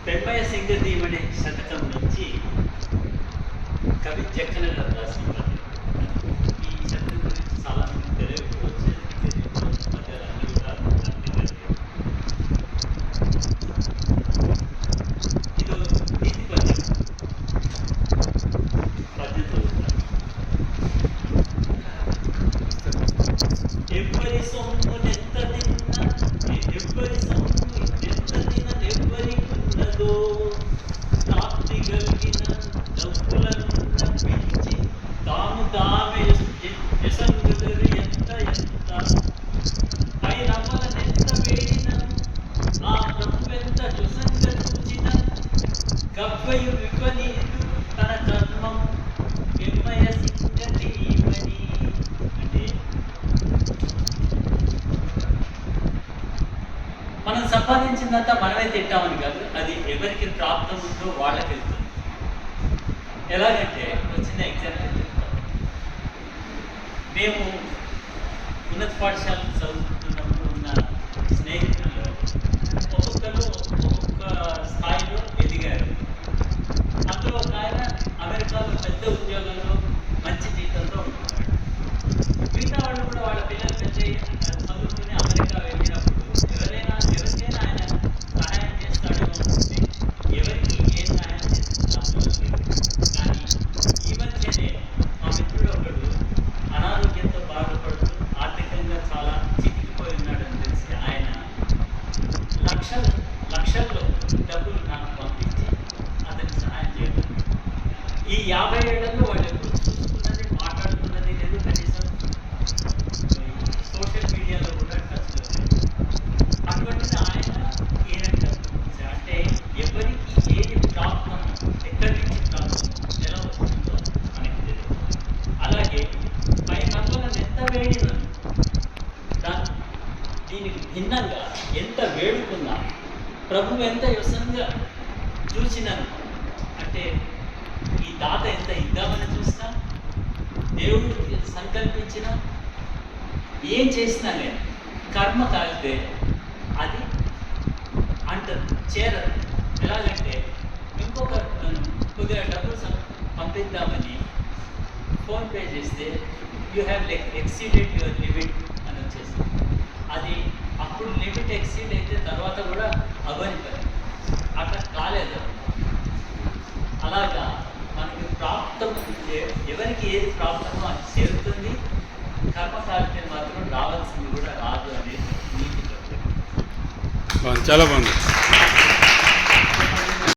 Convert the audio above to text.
పెమ్మయ సింగదీవని శతకం నుంచి కవి జక్కన గారు రాసిన ఈ శతకం గురించి చాలా మంది తెలియదు వచ్చేది మధ్య అన్ని కూడా ఇది నీతి పద్యం చదువుతారు. ఎవ్వరి సొమ్ము నెత్త తిన్న ఎవ్వరి సొమ్ము నెత్త తినదెవ్వరికున్నదో ప్రాప్తి కలిగిన డబ్బులనున్న పిలిచి తాము తామే యశంగుదరు ఎంత పై నవ్వలనెంత వేడిన ఆ ప్రభువెంత జుసంగ చూచిన గవ్వయు విపనీదు తన కర్మం ఎమ్మయ సింగదీవని. అంటే మనం సంపాదించిందంతా మనమే తింటామని కాదు, అది ఎవరికి ప్రాప్తం ఉందో వాళ్ళకి వెళ్తుంది. ఎలాగంటే ఒక చిన్న ఎగ్జాంపుల్ చెప్తాం. మేము ఉన్నత పాఠశాల చదువుతున్నప్పుడు ఉన్న స్నేహితుల్లో ఒక్కొక్కరు ఒక్కొక్క స్థాయిలో ఎదిగారు. అందులో ఒక ఆయన అమెరికాలో పెద్ద ఉద్యోగంలో మంచి జీతంతో ఉంటున్నాడు. మిగతా వాళ్ళు కూడా వాళ్ళ పిల్లలు పెద్ద చదువుకుని అమెరికా వెళ్ళినప్పుడు ఎవరికైనా ఆయన సహాయం చేస్తాడేమో అంటే ఎవరికి ఏ సహాయం చేస్తున్నాడో కానీ ఈ మధ్యనే మా మిత్రుడు ఒకడు అనారోగ్యంతో బాధపడుతూ ఆర్థికంగా చాలా చిక్కిపోయి ఉన్నాడని తెలిసి ఆయన లక్షల్లో డబ్బులు నాకు పంపించి అతనికి సహాయం చేయడం. ఈ 50 ఏళ్లలో వాళ్ళు ఎప్పుడు చూసుకున్నది మాట్లాడుతున్నది లేదు, కనీసం సోషల్ మీడియాలో కూడా టచ్లో లేదు. అటువంటిది ఆయన ఈయన అంటే ఎవరికి ఏది ప్రాప్తం, ఎక్కడి నుంచి ప్రాప్తం, ఎలా వస్తుందో మనకి తెలియదు. అలాగే పై నవ్వులను ఎంత వేడిన దీనికి భిన్నంగా ఎంత వేడుకున్నా ప్రభు ఎంత వ్యసనంగా చూసినాను. అంటే ఈ దాత ఎంత ఇద్దామని చూసినా, దేవుడికి సంకల్పించిన ఏం చేసినా నేను కర్మ కాలితే అది అంటదు, చేరదు. ఎలాగంటే ఇంకొక కొద్దిగా డబ్బులు పంపిద్దామని ఫోన్పే చేస్తే you have exceeded your limit అని వచ్చేసి అది అప్పుడు లిమిట్ ఎక్సీడ్ అయితే తర్వాత కూడా అవ్వని పని, అట్లా కాలేదు. అలాగా మనకి ప్రాప్తం ఎవరికి ఏది ప్రాప్తమో అది చేరుతుంది, కర్మకాలితే మాత్రం రావాల్సింది కూడా రాదు అనేది నీతి. చాలా బాగుంది.